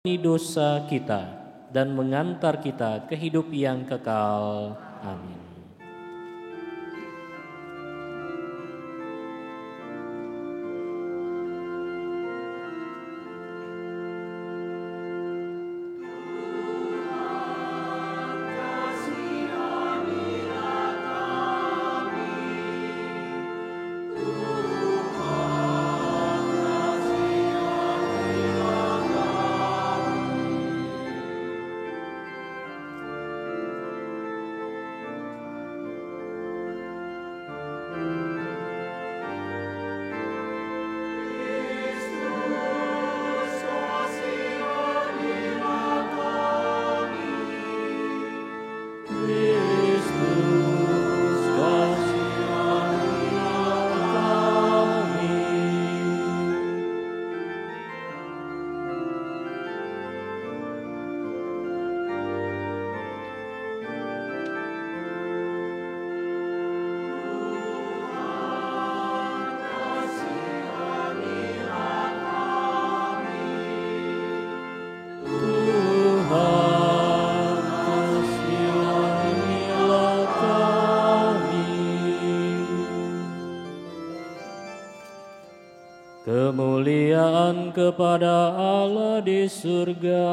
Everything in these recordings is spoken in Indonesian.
dosa kita dan mengantar kita ke hidup yang kekal. Amin. Kemuliaan kepada Allah di surga.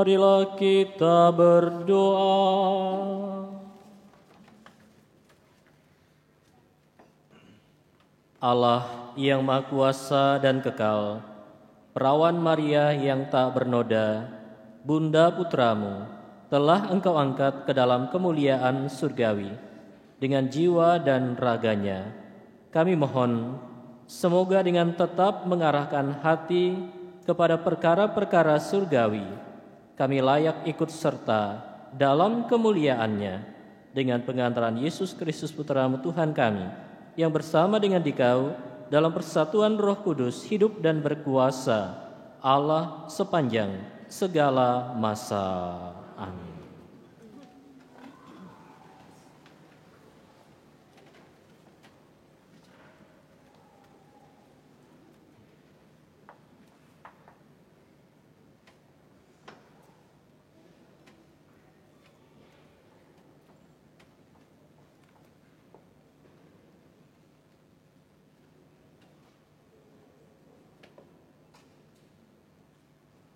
Marilah kita berdoa. Allah yang Maha Kuasa dan Kekal, Perawan Maria yang tak bernoda, Bunda Putramu, telah Engkau angkat ke dalam kemuliaan surgawi dengan jiwa dan raganya. Kami mohon, semoga dengan tetap mengarahkan hati kepada perkara-perkara surgawi, kami layak ikut serta dalam kemuliaannya dengan pengantaran Yesus Kristus Putramu Tuhan kami, yang bersama dengan Dikau dalam persatuan Roh Kudus hidup dan berkuasa Allah sepanjang segala masa. Amin.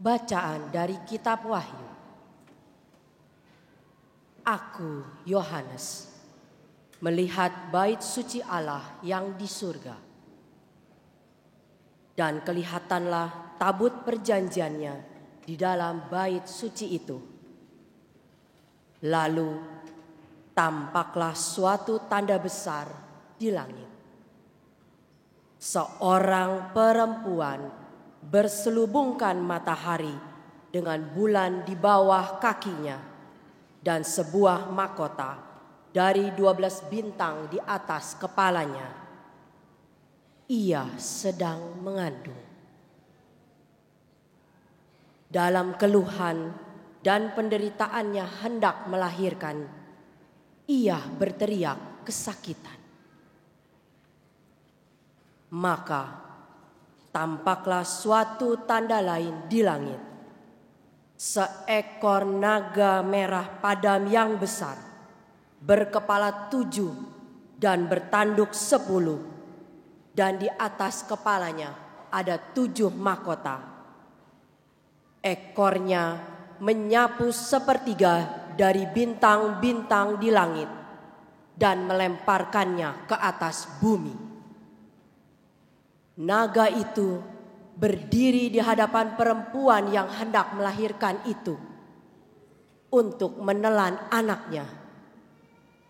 Bacaan dari Kitab Wahyu. Aku, Yohanes, melihat bait suci Allah yang di surga. Dan kelihatanlah tabut perjanjiannya di dalam bait suci itu. Lalu tampaklah suatu tanda besar di langit. Seorang perempuan berselubungkan matahari dengan bulan di bawah kakinya dan sebuah mahkota dari 12 bintang di atas kepalanya. Ia sedang mengandung. Dalam keluhan dan penderitaannya hendak melahirkan, ia berteriak kesakitan. Maka tampaklah suatu tanda lain di langit. Seekor naga merah padam yang besar, berkepala 7 dan bertanduk 10, dan di atas kepalanya ada 7 mahkota. Ekornya menyapu sepertiga dari bintang-bintang di langit dan melemparkannya ke atas bumi. Naga itu berdiri di hadapan perempuan yang hendak melahirkan itu untuk menelan anaknya.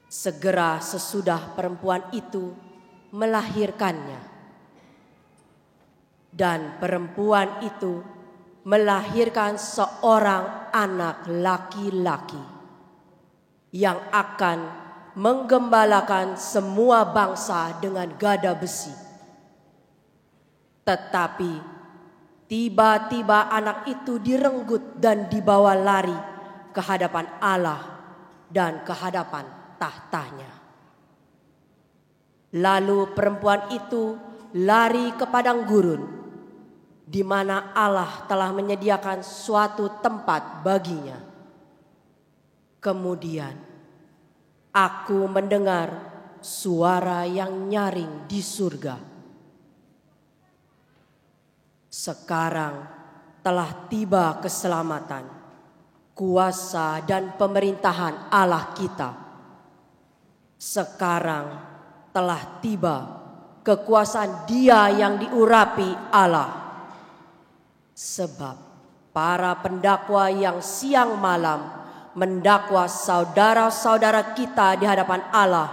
Segera sesudah perempuan itu melahirkannya. Dan perempuan itu melahirkan seorang anak laki-laki yang akan menggembalakan semua bangsa dengan gada besi. Tetapi tiba-tiba anak itu direnggut dan dibawa lari ke hadapan Allah dan ke hadapan tahtanya. Lalu perempuan itu lari ke padang gurun, di mana Allah telah menyediakan suatu tempat baginya. Kemudian aku mendengar suara yang nyaring di surga. Sekarang telah tiba keselamatan, kuasa dan pemerintahan Allah kita. Sekarang telah tiba kekuasaan Dia yang diurapi Allah. Sebab para pendakwa yang siang malam mendakwa saudara-saudara kita di hadapan Allah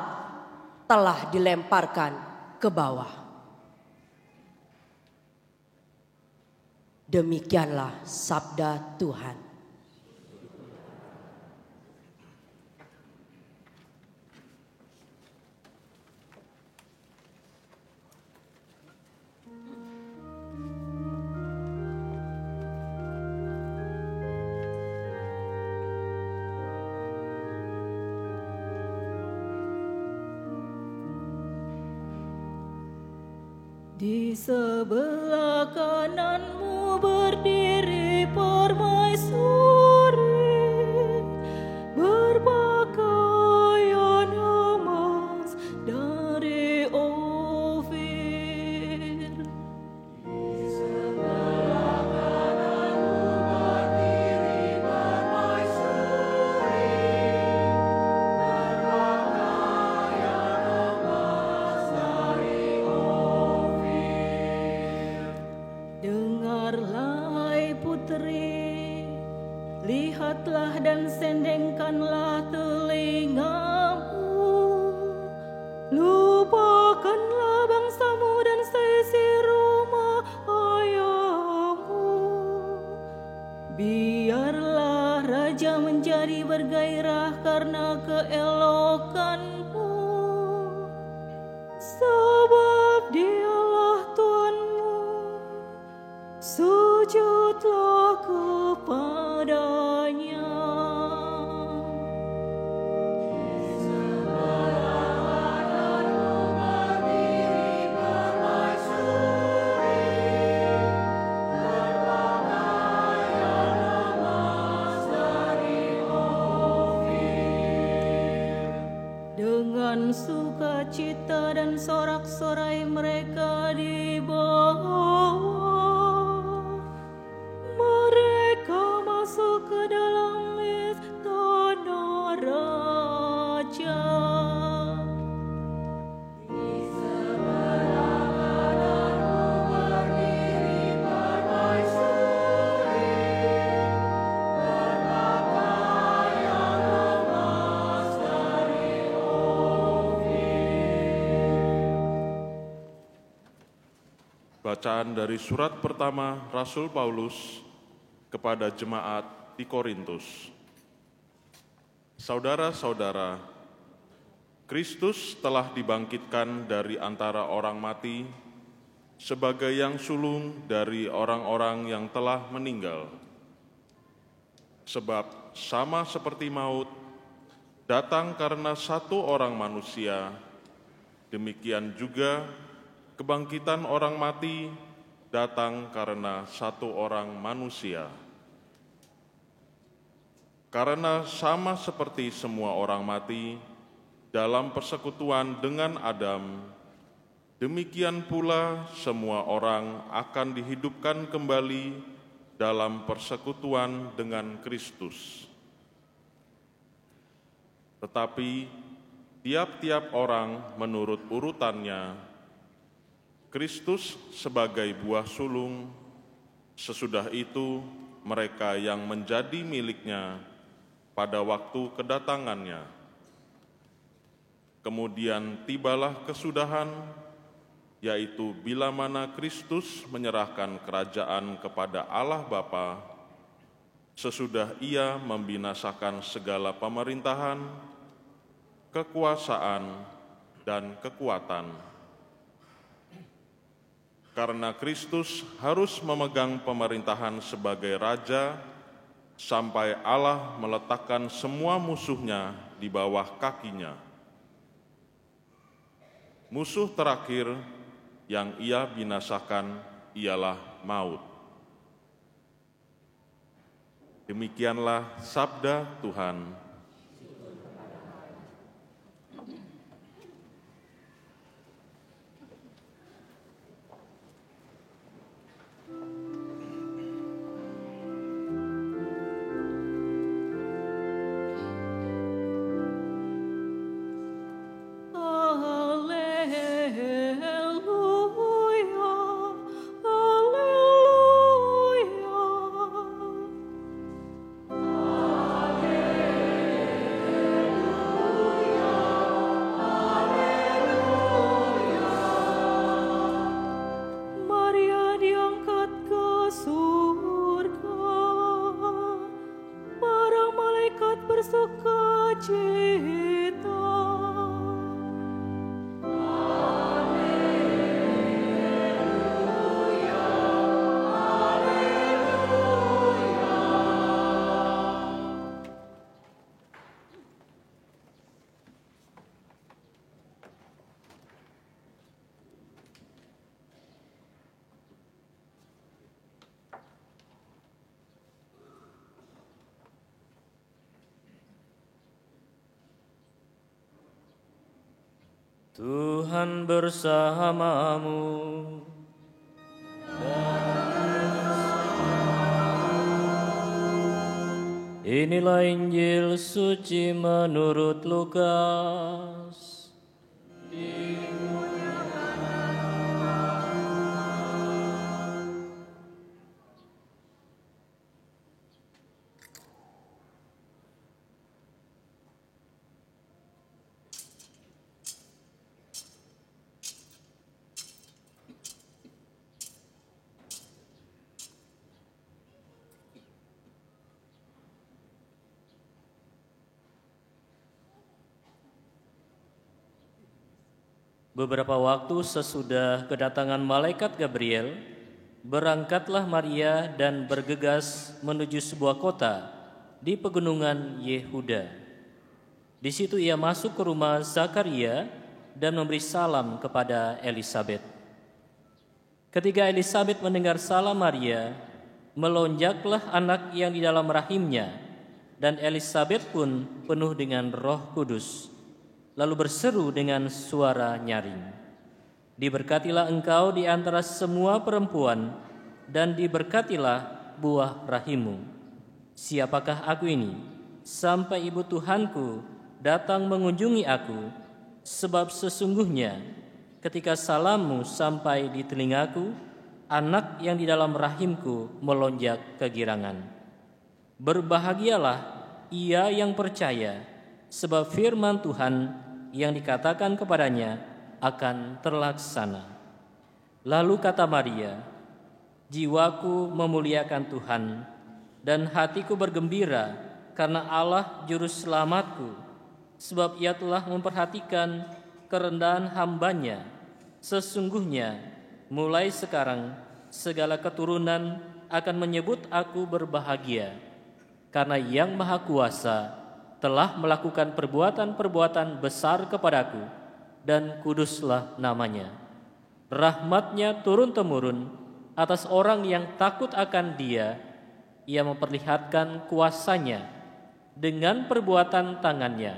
telah dilemparkan ke bawah. Demikianlah sabda Tuhan. Di sebelah kananmu berdiri permaisuri berpakaian emas dari Ofir. Di sebelah kananmu berdiri Serahkanlah bangsamu dan seisi rumah ayahmu. Biarlah raja menjadi bergairah karena keelokanmu, sebab dialah Tuhanmu. Sujudlah kepadanya. Dengan sukacita dan sorak-sorai mereka dibawa, mereka masuk ke dalam istana raja. Bacaan dari surat pertama Rasul Paulus kepada jemaat di Korintus. Saudara-saudara, Kristus telah dibangkitkan dari antara orang mati sebagai yang sulung dari orang-orang yang telah meninggal. Sebab sama seperti maut datang karena satu orang manusia, demikian juga kebangkitan orang mati datang karena satu orang manusia. Karena sama seperti semua orang mati dalam persekutuan dengan Adam, demikian pula semua orang akan dihidupkan kembali dalam persekutuan dengan Kristus. Tetapi tiap-tiap orang menurut urutannya, Kristus sebagai buah sulung, sesudah itu mereka yang menjadi miliknya pada waktu kedatangannya. Kemudian tibalah kesudahan, yaitu bila mana Kristus menyerahkan kerajaan kepada Allah Bapa, sesudah Ia membinasakan segala pemerintahan, kekuasaan, dan kekuatan. Karena Kristus harus memegang pemerintahan sebagai Raja sampai Allah meletakkan semua musuhnya di bawah kakinya. Musuh terakhir yang Ia binasakan ialah maut. Demikianlah sabda Tuhan. Tuhan bersamamu. Inilah Injil suci menurut Lukas. Beberapa waktu sesudah kedatangan malaikat Gabriel, berangkatlah Maria dan bergegas menuju sebuah kota di pegunungan Yehuda. Di situ ia masuk ke rumah Zakaria dan memberi salam kepada Elisabet. Ketika Elisabet mendengar salam Maria, melonjaklah anak yang di dalam rahimnya, dan Elisabet pun penuh dengan Roh Kudus, lalu berseru dengan suara nyaring, "Diberkatilah engkau di antara semua perempuan, dan diberkatilah buah rahimmu. Siapakah aku ini, sampai ibu Tuhanku datang mengunjungi aku? Sebab sesungguhnya ketika salammu sampai di telingaku, anak yang di dalam rahimku melonjak kegirangan. Berbahagialah ia yang percaya, sebab firman Tuhan yang dikatakan kepadanya akan terlaksana." Lalu kata Maria, "Jiwaku memuliakan Tuhan, dan hatiku bergembira karena Allah Juru Selamatku, sebab ia telah memperhatikan kerendahan hamba-Nya. Sesungguhnya mulai sekarang segala keturunan akan menyebut aku berbahagia, karena Yang Maha Kuasa telah melakukan perbuatan-perbuatan besar kepadaku, dan kuduslah namanya. Rahmat-Nya turun-temurun atas orang yang takut akan Dia. Ia memperlihatkan kuasa-Nya dengan perbuatan tangan-Nya,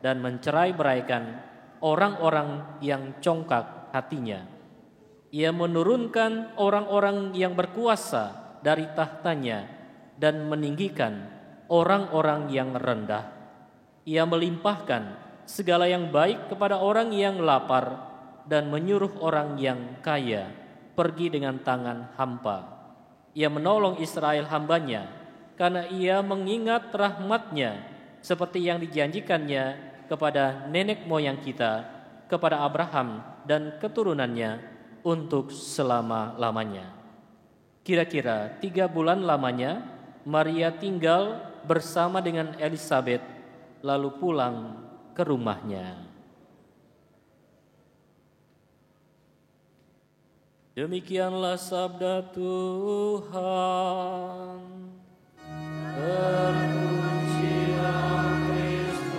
dan mencerai-beraikan orang-orang yang congkak hatinya. Ia menurunkan orang-orang yang berkuasa dari tahtanya, dan meninggikan orang-orang yang rendah. Ia melimpahkan segala yang baik kepada orang yang lapar, dan menyuruh orang yang kaya pergi dengan tangan hampa. Ia menolong Israel hamba-Nya, karena Ia mengingat rahmat-Nya seperti yang dijanjikannya kepada nenek moyang kita, kepada Abraham dan keturunannya untuk selama-lamanya." Kira-kira 3 bulan lamanya Maria tinggal bersama dengan Elisabet, lalu pulang ke rumahnya. Demikianlah sabda Tuhan. Terpujilah Kristus.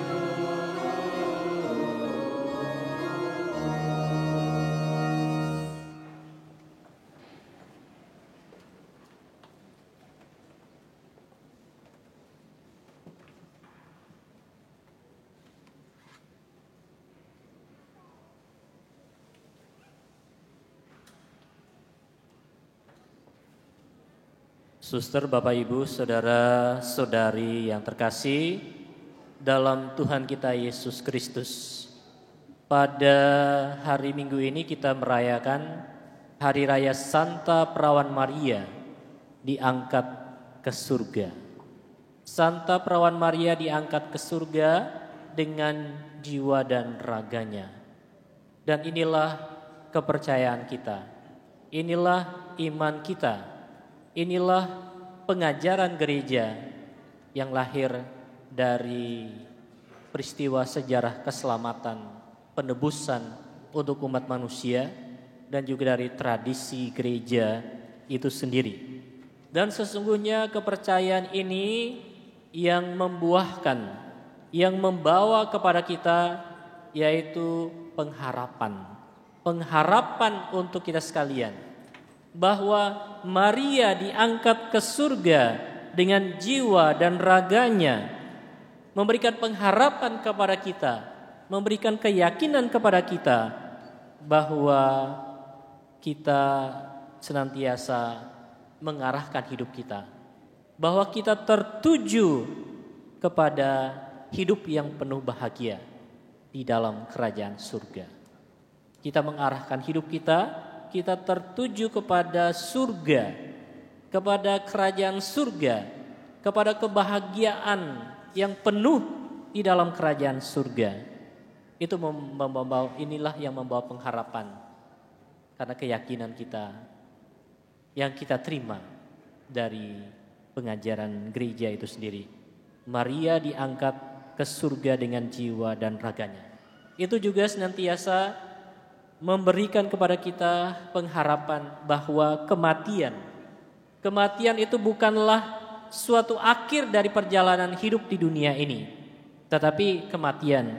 Suster, Bapak, Ibu, saudara-saudari yang terkasih dalam Tuhan kita Yesus Kristus. Pada hari Minggu ini kita merayakan Hari Raya Santa Perawan Maria diangkat ke surga. Santa Perawan Maria diangkat ke surga dengan jiwa dan raganya. Dan inilah kepercayaan kita. Inilah iman kita. Inilah pengajaran gereja yang lahir dari peristiwa sejarah keselamatan, penebusan untuk umat manusia, dan juga dari tradisi gereja itu sendiri. Dan sesungguhnya kepercayaan ini yang membuahkan, yang membawa kepada kita, yaitu pengharapan. Pengharapan untuk kita sekalian, bahwa Maria diangkat ke surga dengan jiwa dan raganya, memberikan pengharapan kepada kita, memberikan keyakinan kepada kita bahwa kita senantiasa mengarahkan hidup kita, bahwa kita tertuju kepada hidup yang penuh bahagia di dalam kerajaan surga. Kita mengarahkan hidup kita tertuju kepada surga, kepada kerajaan surga, kepada kebahagiaan yang penuh di dalam kerajaan surga. Itu inilah yang membawa pengharapan, karena keyakinan kita yang kita terima dari pengajaran gereja itu sendiri. Maria diangkat ke surga dengan jiwa dan raganya. Itu juga senantiasa memberikan kepada kita pengharapan bahwa kematian itu bukanlah suatu akhir dari perjalanan hidup di dunia ini, tetapi kematian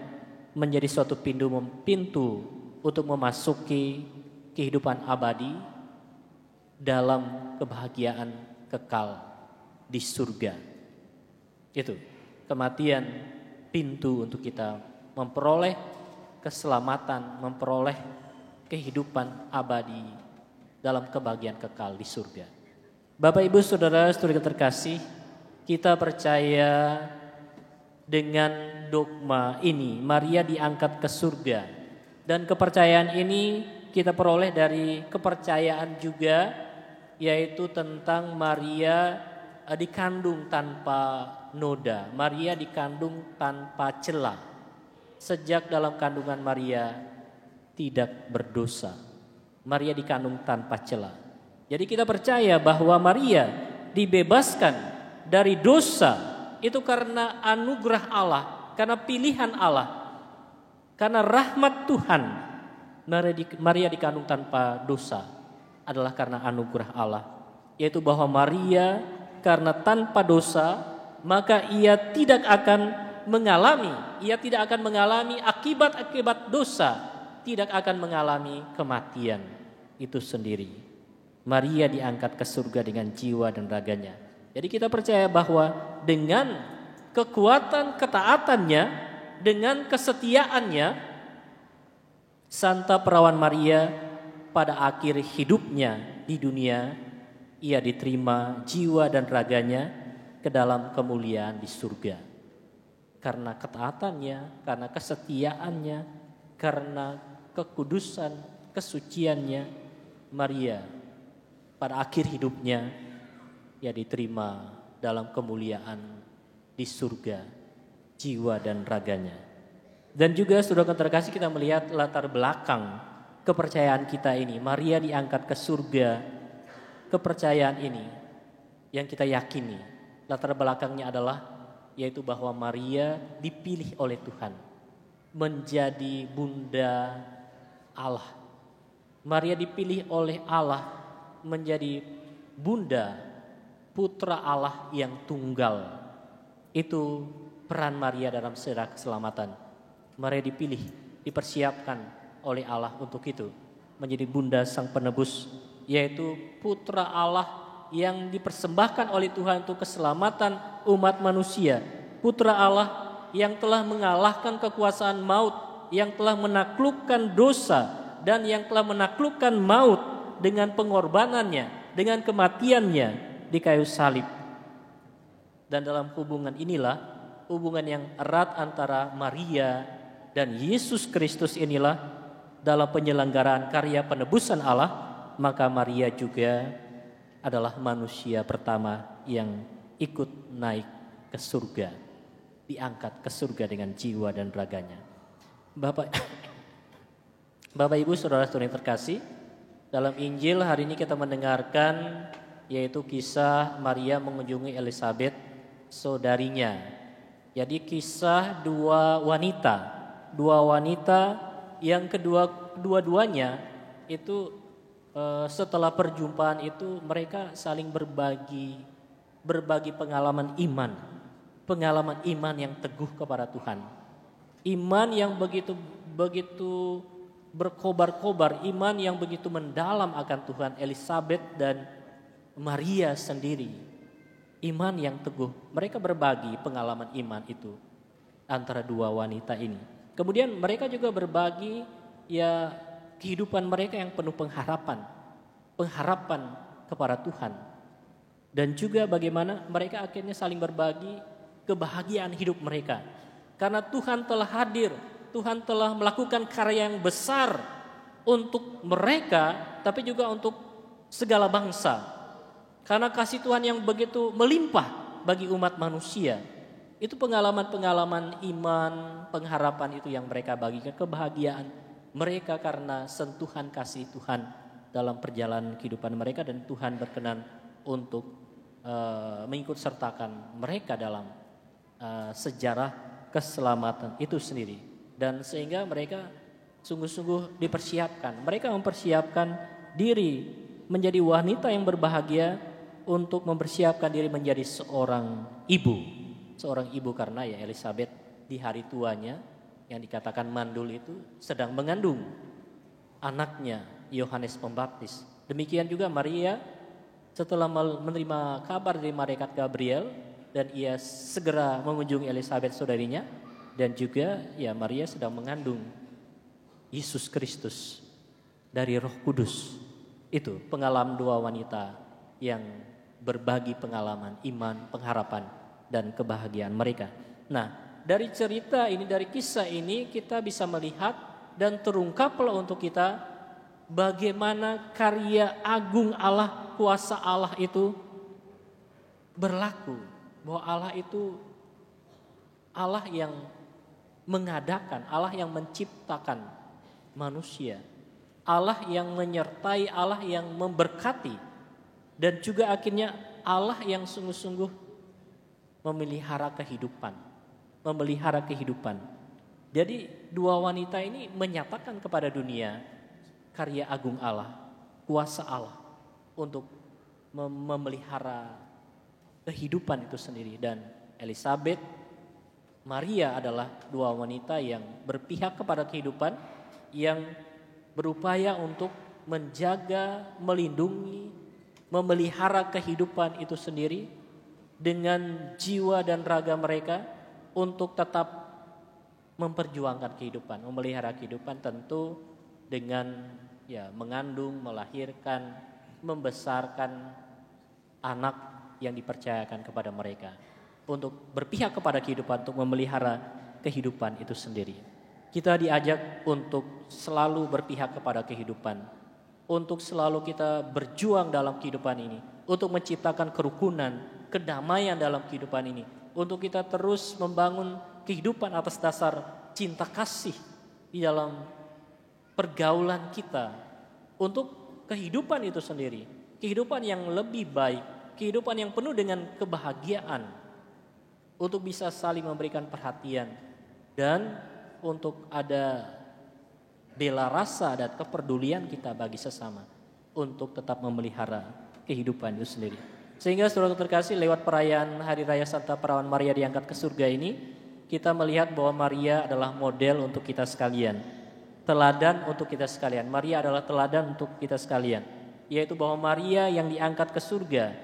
menjadi suatu pintu untuk memasuki kehidupan abadi dalam kebahagiaan kekal di surga. Itu kematian pintu untuk kita memperoleh keselamatan, memperoleh kehidupan abadi dalam kebahagiaan kekal di surga. Bapak, Ibu, Saudara-saudari terkasih, kita percaya dengan dogma ini, Maria diangkat ke surga. Dan kepercayaan ini kita peroleh dari kepercayaan juga, yaitu tentang Maria dikandung tanpa noda, Maria dikandung tanpa cela. Sejak dalam kandungan Maria tidak berdosa, Maria dikandung tanpa cela. Jadi kita percaya bahwa Maria dibebaskan dari dosa itu karena anugerah Allah, karena pilihan Allah, karena rahmat Tuhan. Maria dikandung tanpa dosa adalah karena anugerah Allah, yaitu bahwa Maria karena tanpa dosa, maka ia tidak akan mengalami akibat-akibat dosa, tidak akan mengalami kematian itu sendiri. Maria diangkat ke surga dengan jiwa dan raganya. Jadi kita percaya bahwa dengan kekuatan ketaatannya, dengan kesetiaannya, Santa Perawan Maria pada akhir hidupnya di dunia, ia diterima jiwa dan raganya ke dalam kemuliaan di surga. Karena ketaatannya, karena kesetiaannya, karena kekudusan, kesuciannya, Maria pada akhir hidupnya ia diterima dalam kemuliaan di surga, jiwa dan raganya. Dan juga saudara terkasih, kita melihat latar belakang kepercayaan kita ini. Maria diangkat ke surga, kepercayaan ini yang kita yakini latar belakangnya adalah yaitu bahwa Maria dipilih oleh Tuhan menjadi bunda Allah. Maria dipilih oleh Allah menjadi bunda putra Allah yang tunggal. Itu peran Maria dalam sejarah keselamatan. Maria dipilih, dipersiapkan oleh Allah untuk itu, menjadi bunda sang penebus, yaitu putra Allah yang dipersembahkan oleh Tuhan untuk keselamatan umat manusia. Putra Allah yang telah mengalahkan kekuasaan maut, yang telah menaklukkan dosa dan yang telah menaklukkan maut dengan pengorbanannya, dengan kematiannya di kayu salib. Dan dalam hubungan inilah, hubungan yang erat antara Maria dan Yesus Kristus inilah, dalam penyelenggaraan karya penebusan Allah, maka Maria juga adalah manusia pertama yang ikut naik ke surga, diangkat ke surga dengan jiwa dan raganya. Bapak Ibu, saudara-saudari terkasih, dalam Injil hari ini kita mendengarkan yaitu kisah Maria mengunjungi Elizabeth, saudarinya. Jadi kisah dua wanita yang dua-duanya itu setelah perjumpaan itu mereka saling berbagi pengalaman iman yang teguh kepada Tuhan. Iman yang begitu berkobar-kobar, iman yang begitu mendalam akan Tuhan. Elizabeth dan Maria sendiri, iman yang teguh. Mereka berbagi pengalaman iman itu antara dua wanita ini. Kemudian mereka juga berbagi ya kehidupan mereka yang penuh pengharapan kepada Tuhan. Dan juga bagaimana mereka akhirnya saling berbagi kebahagiaan hidup mereka. Karena Tuhan telah hadir, Tuhan telah melakukan karya yang besar untuk mereka, tapi juga untuk segala bangsa. Karena kasih Tuhan yang begitu melimpah bagi umat manusia. Itu pengalaman-pengalaman iman, pengharapan itu yang mereka bagikan, kebahagiaan mereka karena sentuhan kasih Tuhan dalam perjalanan kehidupan mereka, dan Tuhan berkenan untuk mengikut sertakan mereka dalam sejarah keselamatan itu sendiri. Dan sehingga mereka sungguh-sungguh dipersiapkan. Mereka mempersiapkan diri menjadi wanita yang berbahagia untuk mempersiapkan diri menjadi seorang ibu. Seorang ibu karena ya Elizabeth di hari tuanya yang dikatakan mandul itu sedang mengandung anaknya Yohanes Pembaptis. Demikian juga Maria setelah menerima kabar dari malaikat Gabriel dan ia segera mengunjungi Elizabeth saudarinya, dan juga ya Maria sedang mengandung Yesus Kristus dari Roh Kudus. Itu pengalaman dua wanita yang berbagi pengalaman iman, pengharapan, dan kebahagiaan mereka. Nah, dari cerita ini, dari kisah ini kita bisa melihat dan terungkaplah untuk kita bagaimana karya agung Allah, kuasa Allah itu berlaku. Bahwa Allah itu Allah yang mengadakan, Allah yang menciptakan manusia, Allah yang menyertai, Allah yang memberkati, dan juga akhirnya Allah yang sungguh-sungguh memelihara kehidupan. Jadi dua wanita ini menyatakan kepada dunia karya agung Allah, kuasa Allah untuk memelihara kehidupan itu sendiri. Dan Elizabeth, Maria adalah dua wanita yang berpihak kepada kehidupan, yang berupaya untuk menjaga, melindungi, memelihara kehidupan itu sendiri dengan jiwa dan raga mereka untuk tetap memperjuangkan kehidupan, memelihara kehidupan, tentu dengan ya mengandung, melahirkan, membesarkan anak yang dipercayakan kepada mereka, untuk berpihak kepada kehidupan, untuk memelihara kehidupan itu sendiri. Kita diajak untuk selalu berpihak kepada kehidupan, untuk selalu kita berjuang dalam kehidupan ini, untuk menciptakan kerukunan, kedamaian dalam kehidupan ini, untuk kita terus membangun kehidupan atas dasar cinta kasih di dalam pergaulan kita, untuk kehidupan itu sendiri, kehidupan yang lebih baik, kehidupan yang penuh dengan kebahagiaan, untuk bisa saling memberikan perhatian, dan untuk ada bela rasa dan kepedulian kita bagi sesama, untuk tetap memelihara kehidupan itu sendiri. Sehingga saudara terkasih, lewat perayaan Hari Raya Santa Perawan Maria diangkat ke surga ini, kita melihat bahwa Maria adalah model untuk kita sekalian, teladan untuk kita sekalian. Maria adalah teladan untuk kita sekalian, yaitu bahwa Maria yang diangkat ke surga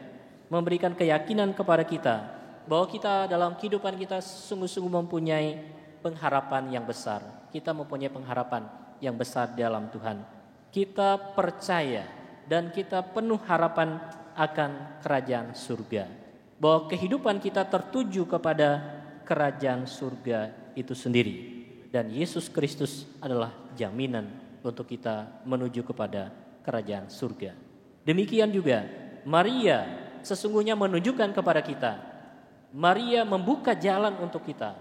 memberikan keyakinan kepada kita bahwa kita dalam kehidupan kita sungguh-sungguh mempunyai pengharapan yang besar. Kita mempunyai pengharapan yang besar dalam Tuhan. Kita percaya dan kita penuh harapan akan kerajaan surga, bahwa kehidupan kita tertuju kepada kerajaan surga itu sendiri, dan Yesus Kristus adalah jaminan untuk kita menuju kepada kerajaan surga. Demikian juga Maria sesungguhnya menunjukkan kepada kita, Maria membuka jalan untuk kita,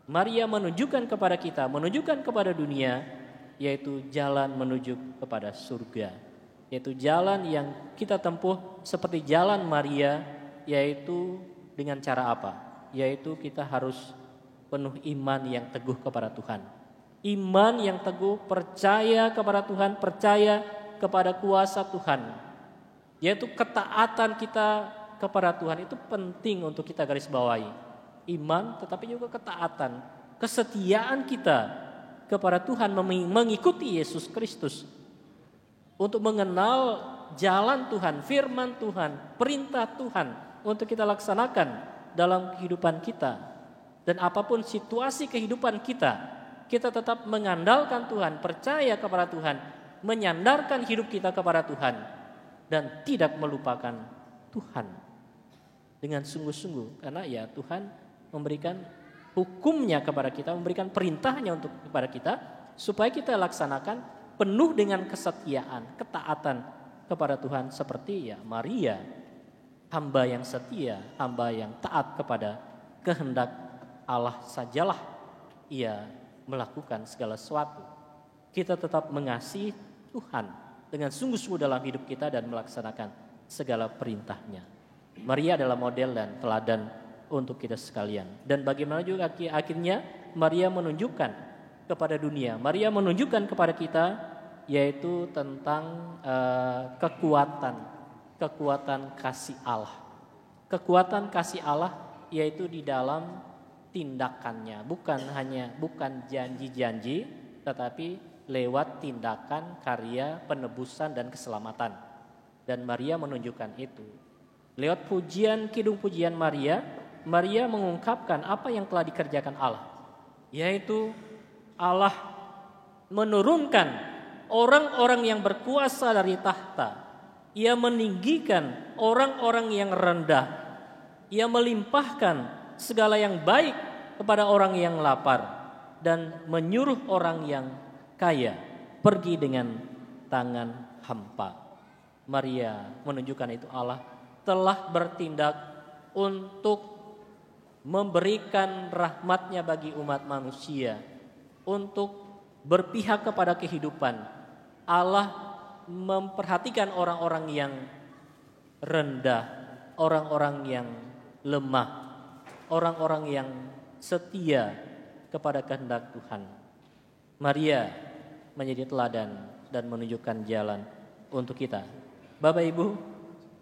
Maria menunjukkan kepada kita, menunjukkan kepada dunia, yaitu jalan menuju kepada surga, yaitu jalan yang kita tempuh seperti jalan Maria, yaitu dengan cara apa? Yaitu kita harus penuh iman yang teguh kepada Tuhan. Iman yang teguh, percaya kepada Tuhan, percaya kepada kuasa Tuhan. Yaitu ketaatan kita kepada Tuhan itu penting untuk kita garis bawahi. Iman tetapi juga ketaatan, kesetiaan kita kepada Tuhan, mengikuti Yesus Kristus, untuk mengenal jalan Tuhan, firman Tuhan, perintah Tuhan untuk kita laksanakan dalam kehidupan kita. Dan apapun situasi kehidupan kita, kita tetap mengandalkan Tuhan, percaya kepada Tuhan, menyandarkan hidup kita kepada Tuhan, dan tidak melupakan Tuhan dengan sungguh-sungguh. Karena ya Tuhan memberikan hukumnya kepada kita, memberikan perintahnya untuk kepada kita, supaya kita laksanakan penuh dengan kesetiaan, ketaatan kepada Tuhan, seperti ya Maria, hamba yang setia, hamba yang taat kepada kehendak Allah sajalah ia melakukan segala sesuatu. Kita tetap mengasihi Tuhan dengan sungguh-sungguh dalam hidup kita dan melaksanakan segala perintahnya. Maria adalah model dan teladan untuk kita sekalian. Dan bagaimana juga akhirnya Maria menunjukkan kepada dunia. Maria menunjukkan kepada kita yaitu tentang kekuatan kasih Allah. Kekuatan kasih Allah yaitu di dalam tindakannya, bukan janji-janji, tetapi lewat tindakan, karya, penebusan dan keselamatan. Dan Maria menunjukkan itu. Lewat kidung pujian Maria mengungkapkan apa yang telah dikerjakan Allah, yaitu Allah menurunkan orang-orang yang berkuasa dari tahta. Ia meninggikan orang-orang yang rendah. Ia melimpahkan segala yang baik kepada orang yang lapar dan menyuruh orang yang kaya pergi dengan tangan hampa. Maria menunjukkan itu Allah telah bertindak untuk memberikan rahmatnya bagi umat manusia, untuk berpihak kepada kehidupan. Allah memperhatikan orang-orang yang rendah, orang-orang yang lemah, orang-orang yang setia kepada kehendak Tuhan. Maria menjadi teladan dan menunjukkan jalan untuk kita. Bapak Ibu,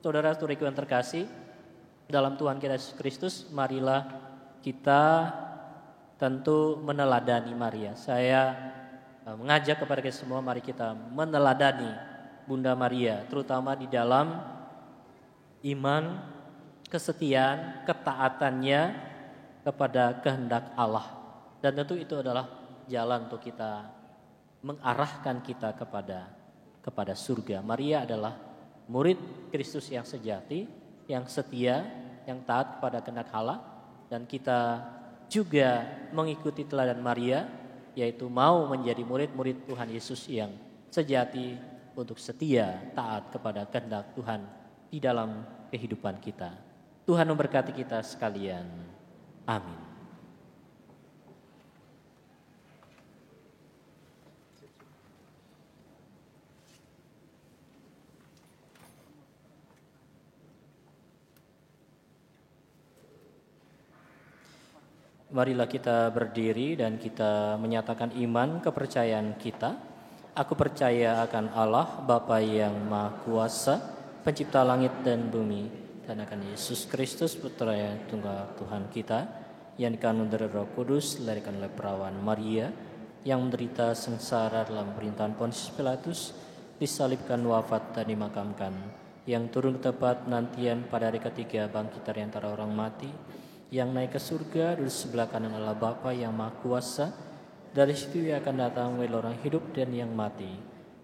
saudara-saudariku yang terkasih dalam Tuhan kita Yesus Kristus, marilah kita tentu meneladani Maria. Saya mengajak kepada kita semua, mari kita meneladani Bunda Maria, terutama di dalam iman, kesetiaan, ketaatannya kepada kehendak Allah. Dan tentu itu adalah jalan untuk kita mengarahkan kita kepada surga. Maria adalah murid Kristus yang sejati, yang setia, yang taat kepada kehendak Allah, dan kita juga mengikuti teladan Maria, yaitu mau menjadi murid-murid Tuhan Yesus yang sejati untuk setia, taat kepada kehendak Tuhan di dalam kehidupan kita. Tuhan memberkati kita sekalian. Amin. Marilah kita berdiri dan kita menyatakan iman kepercayaan kita. Aku percaya akan Allah, Bapa yang Maha Kuasa, Pencipta langit dan bumi, dan akan Yesus Kristus, Putra yang tunggal Tuhan kita, yang dikandung dari Roh Kudus, dilahirkan oleh perawan Maria, yang menderita sengsara dalam pemerintahan Pontius Pilatus, disalibkan, wafat dan dimakamkan, yang turun ke tempat nantian pada hari ketiga, bangkit dari antara orang mati, yang naik ke surga, duduk sebelah kanan Allah Bapa yang Maha Kuasa. Dari situ ia akan datang oleh orang hidup dan yang mati.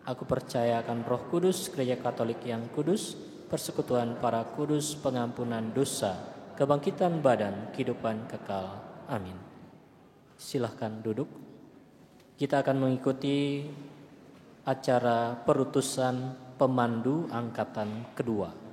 Aku percaya akan Roh Kudus, Gereja Katolik yang kudus, persekutuan para kudus, pengampunan dosa, kebangkitan badan, kehidupan kekal. Amin. Silahkan duduk. Kita akan mengikuti acara perutusan pemandu angkatan kedua.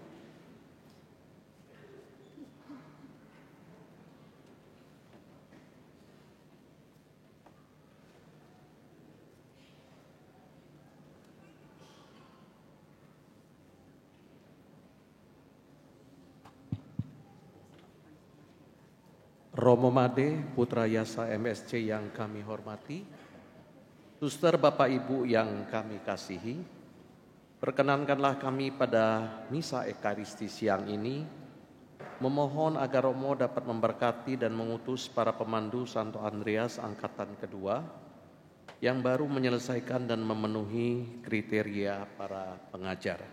Romo Made, Putra Yasa MSC yang kami hormati, Suster Bapak Ibu yang kami kasihi, perkenankanlah kami pada Misa Ekaristi siang ini memohon agar Romo dapat memberkati dan mengutus para pemandu Santo Andreas angkatan kedua yang baru menyelesaikan dan memenuhi kriteria para pengajar.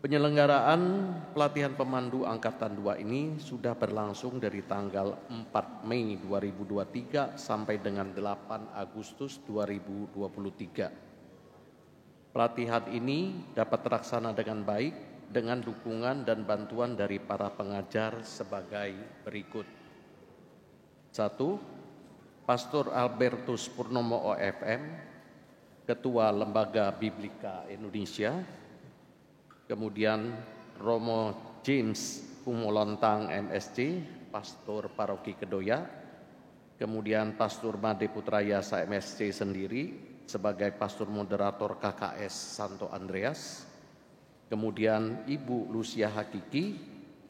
Penyelenggaraan pelatihan pemandu angkatan 2 ini sudah berlangsung dari tanggal 4 Mei 2023 sampai dengan 8 Agustus 2023. Pelatihan ini dapat terlaksana dengan baik dengan dukungan dan bantuan dari para pengajar sebagai berikut. 1. Pastor Albertus Purnomo OFM, Ketua Lembaga Biblika Indonesia. Kemudian Romo James Kumolontang MSC, Pastor Paroki Kedoya. Kemudian Pastor Made Putra Yasa MSC sendiri sebagai Pastor Moderator KKS Santo Andreas. Kemudian Ibu Lucia Hakiki,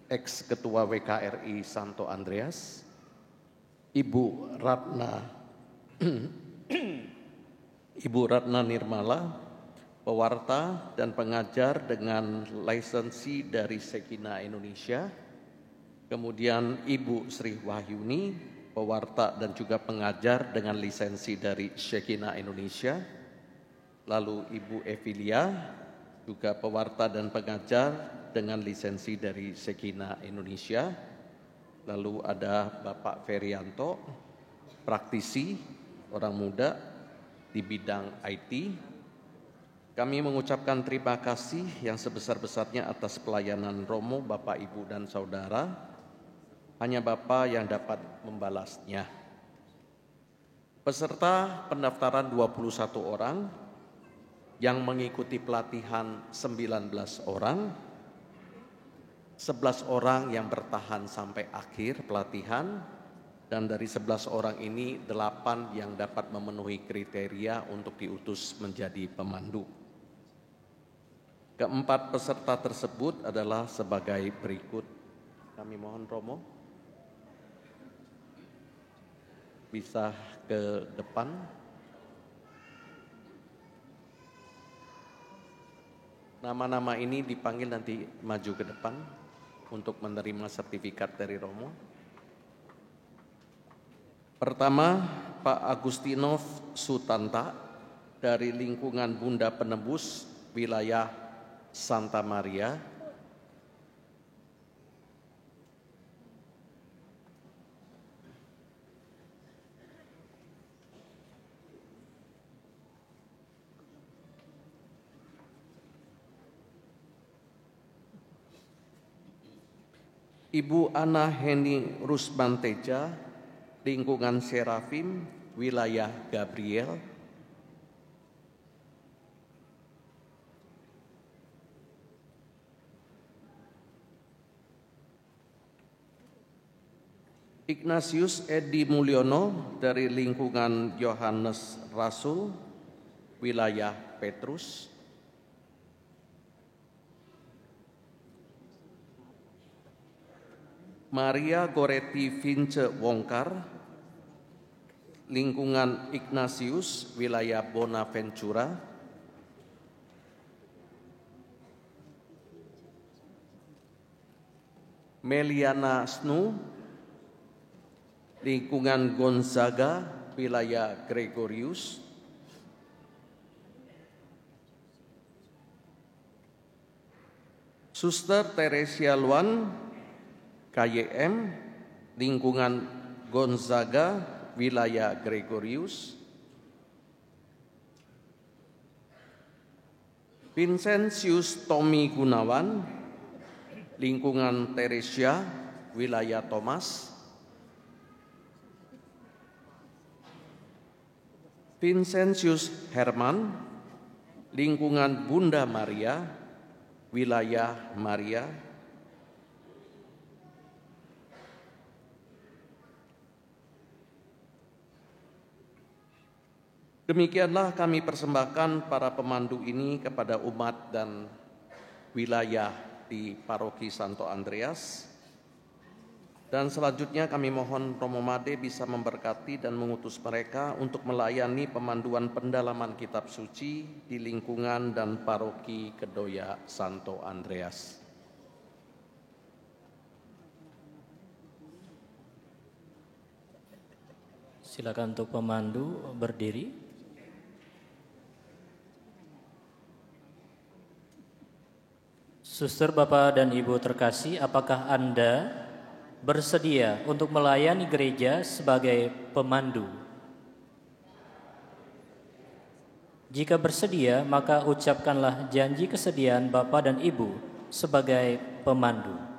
ex-Ketua WKRI Santo Andreas. Ibu Ratna Ibu Ratna Nirmala, pewarta dan pengajar dengan lisensi dari Shekina Indonesia. Kemudian Ibu Sri Wahyuni, pewarta dan juga pengajar dengan lisensi dari Shekina Indonesia. Lalu Ibu Evilia, juga pewarta dan pengajar dengan lisensi dari Shekina Indonesia. Lalu ada Bapak Ferianto, praktisi, orang muda di bidang IT. Kami mengucapkan terima kasih yang sebesar-besarnya atas pelayanan Romo, Bapak, Ibu, dan Saudara. Hanya Bapak yang dapat membalasnya. Peserta pendaftaran 21 orang, yang mengikuti pelatihan 19 orang, 11 orang yang bertahan sampai akhir pelatihan, dan dari 11 orang ini 8 yang dapat memenuhi kriteria untuk diutus menjadi pemandu. Keempat peserta tersebut adalah sebagai berikut. Kami mohon Romo bisa ke depan. Nama-nama ini dipanggil nanti maju ke depan untuk menerima sertifikat dari Romo. Pertama, Pak Agustinov Sutanta dari lingkungan Bunda Penebus, wilayah Santa Maria. Ibu Ana Heni Rusbanteja, lingkungan Serafim, wilayah Gabriel. Ignatius Edi Mulyono dari lingkungan Yohanes Rasul, wilayah Petrus. Maria Goretti Vince Wongkar, lingkungan Ignatius, wilayah Bonaventura. Meliana Snu, lingkungan Gonzaga, wilayah Gregorius. Suster Teresia Luan, KYM, lingkungan Gonzaga, wilayah Gregorius. Vincentius Tommy Gunawan, lingkungan Teresia, wilayah Thomas. Vincentius Herman, lingkungan Bunda Maria, wilayah Maria. Demikianlah kami persembahkan para pemandu ini kepada umat dan wilayah di Paroki Santo Andreas. Dan selanjutnya kami mohon Romo Made bisa memberkati dan mengutus mereka untuk melayani pemanduan pendalaman kitab suci di lingkungan dan Paroki Kedoya Santo Andreas. Silakan untuk pemandu berdiri. Suster, Bapak, dan Ibu terkasih, apakah Anda bersedia untuk melayani gereja sebagai pemandu? Jika bersedia, maka ucapkanlah janji kesediaan Bapak dan Ibu sebagai pemandu.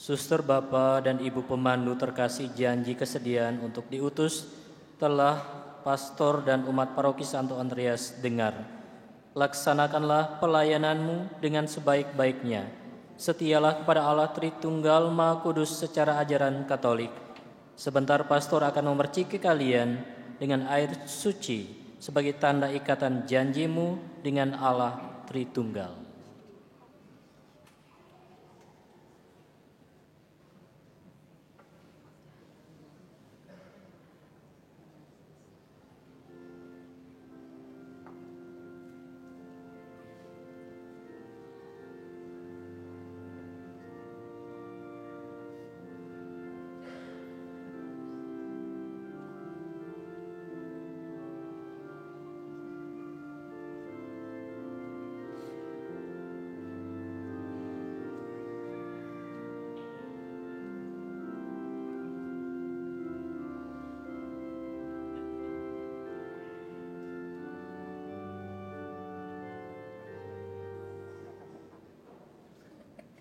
Suster Bapa dan Ibu pemandu terkasih janji kesediaan untuk diutus telah pastor dan umat paroki Santo Andreas dengar. Laksanakanlah pelayananmu dengan sebaik-baiknya. Setialah kepada Allah Tritunggal Maha Kudus secara ajaran Katolik. Sebentar pastor akan memerciki kalian dengan air suci sebagai tanda ikatan janjimu dengan Allah Tritunggal.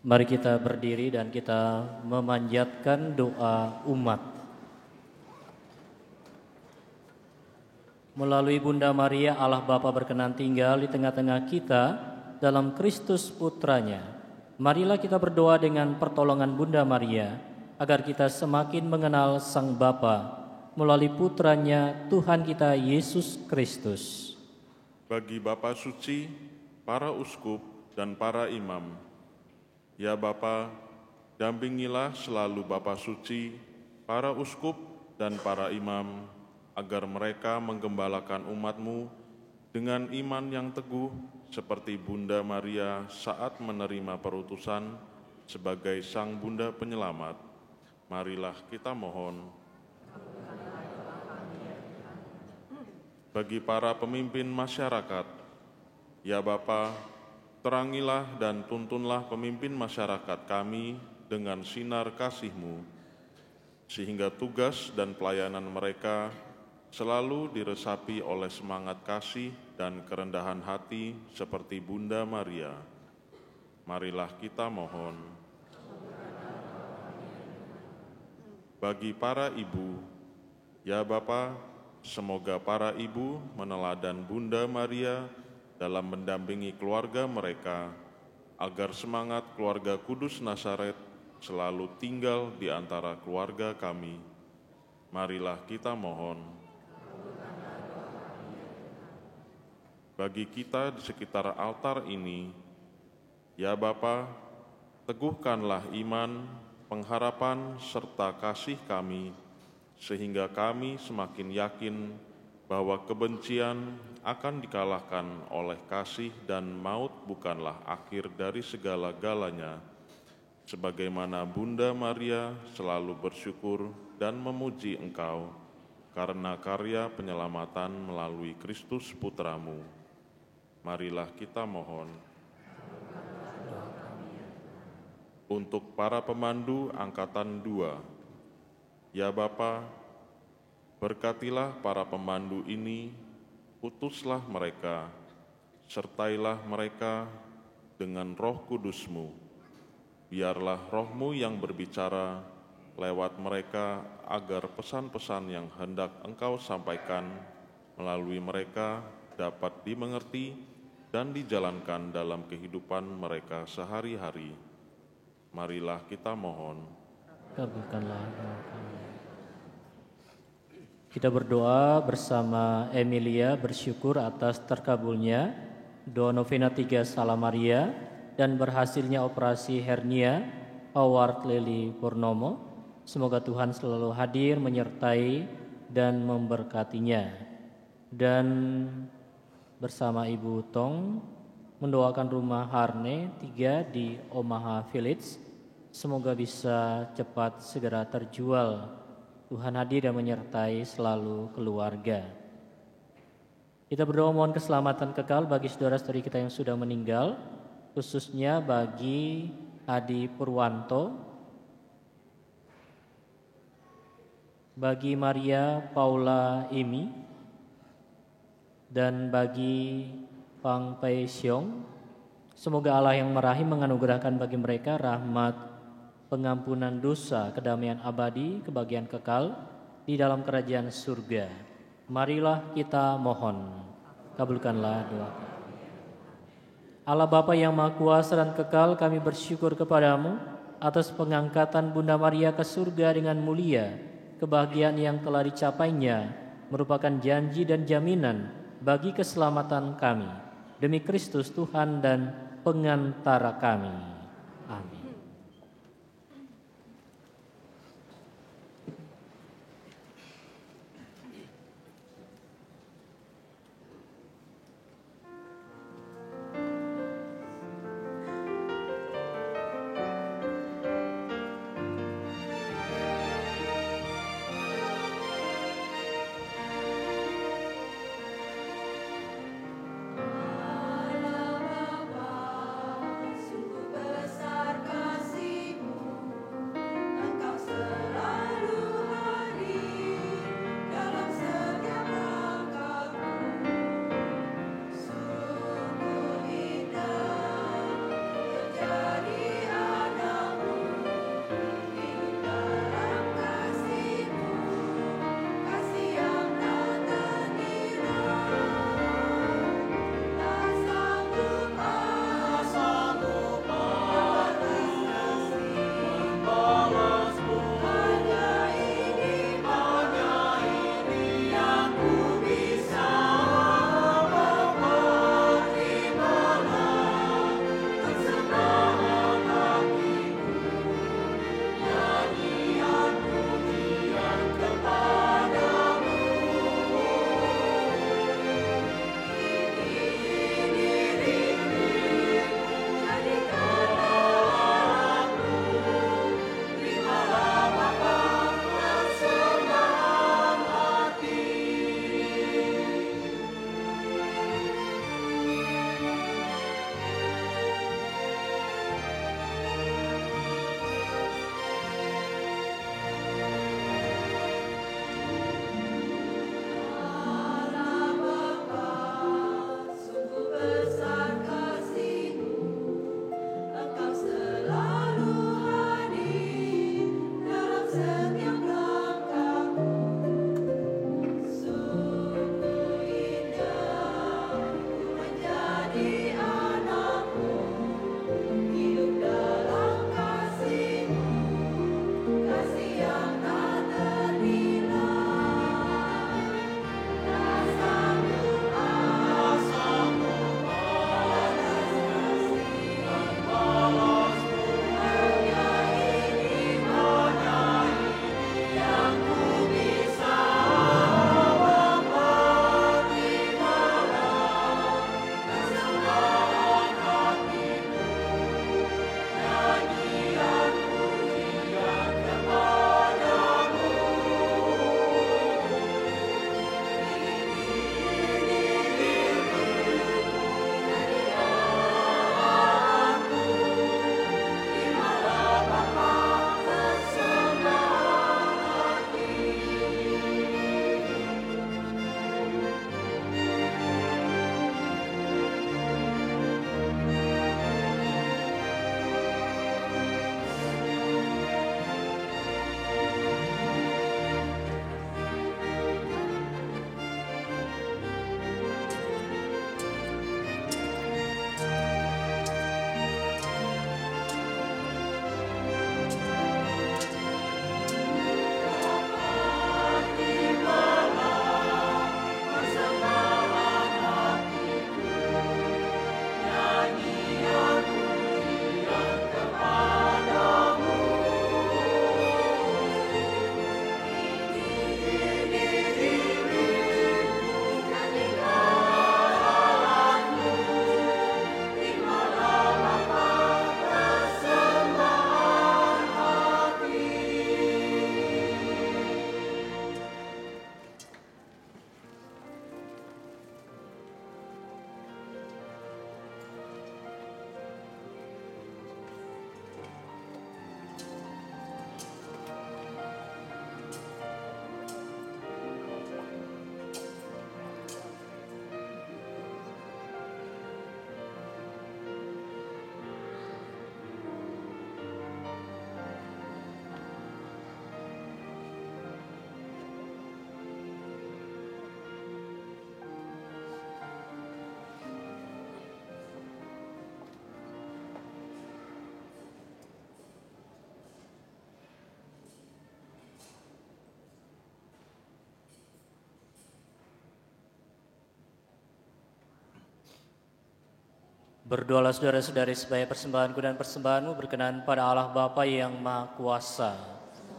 Mari kita berdiri dan kita memanjatkan doa umat. Melalui Bunda Maria, Allah Bapa berkenan tinggal di tengah-tengah kita dalam Kristus Putranya. Marilah kita berdoa dengan pertolongan Bunda Maria, agar kita semakin mengenal Sang Bapa melalui Putranya Tuhan kita Yesus Kristus. Bagi Bapa Suci, para uskup dan para imam, ya Bapa, dampingilah selalu Bapa Suci, para uskup dan para imam, agar mereka menggembalakan umat-Mu dengan iman yang teguh seperti Bunda Maria saat menerima perutusan sebagai Sang Bunda Penyelamat. Marilah kita mohon. Bagi para pemimpin masyarakat, ya Bapa, terangilah dan tuntunlah pemimpin masyarakat kami dengan sinar kasih-Mu, sehingga tugas dan pelayanan mereka selalu diresapi oleh semangat kasih dan kerendahan hati seperti Bunda Maria. Marilah kita mohon. Bagi para ibu, ya Bapa, semoga para ibu meneladan Bunda Maria dalam mendampingi keluarga mereka, agar semangat keluarga kudus Nazaret selalu tinggal di antara keluarga kami. Marilah kita mohon. Bagi kita di sekitar altar ini, ya Bapa, teguhkanlah iman, pengharapan, serta kasih kami, sehingga kami semakin yakin bahwa kebencian akan dikalahkan oleh kasih dan maut bukanlah akhir dari segala-galanya, sebagaimana Bunda Maria selalu bersyukur dan memuji Engkau karena karya penyelamatan melalui Kristus Putramu. Marilah kita mohon. Untuk para pemandu Angkatan 2, ya Bapa, berkatilah para pemandu ini, utuslah mereka, sertailah mereka dengan Roh Kudus-Mu. Biarlah Roh-Mu yang berbicara lewat mereka, agar pesan-pesan yang hendak Engkau sampaikan melalui mereka dapat dimengerti dan dijalankan dalam kehidupan mereka sehari-hari. Marilah kita mohon. Kabulkanlah doa kami. Kita berdoa bersama Emilia bersyukur atas terkabulnya doa novena 3 Salam Maria dan berhasilnya operasi hernia Howard Lely Purnomo. Semoga Tuhan selalu hadir, menyertai dan memberkatinya. Dan bersama Ibu Tong mendoakan rumah Harne 3 di Omaha Village. Semoga bisa cepat segera terjual. Tuhan hadir dan menyertai selalu keluarga. Kita berdoa mohon keselamatan kekal bagi saudara-saudari kita yang sudah meninggal, khususnya bagi Adi Purwanto, bagi Maria Paula Imi, dan bagi Pang Pei Siong. Semoga Allah yang merahim menganugerahkan bagi mereka rahmat pengampunan dosa, kedamaian abadi, kebahagiaan kekal di dalam kerajaan surga. Marilah kita mohon, kabulkanlah doa kami. Allah Bapa yang Maha Kuasa dan Kekal, kami bersyukur kepadamu atas pengangkatan Bunda Maria ke surga dengan mulia. Kebahagiaan yang telah dicapainya merupakan janji dan jaminan bagi keselamatan kami. Demi Kristus Tuhan dan pengantara kami. Amin. Besar Berdoalah saudara-saudari supaya persembahanku dan persembahanmu berkenan pada Allah Bapa yang Maha Kuasa.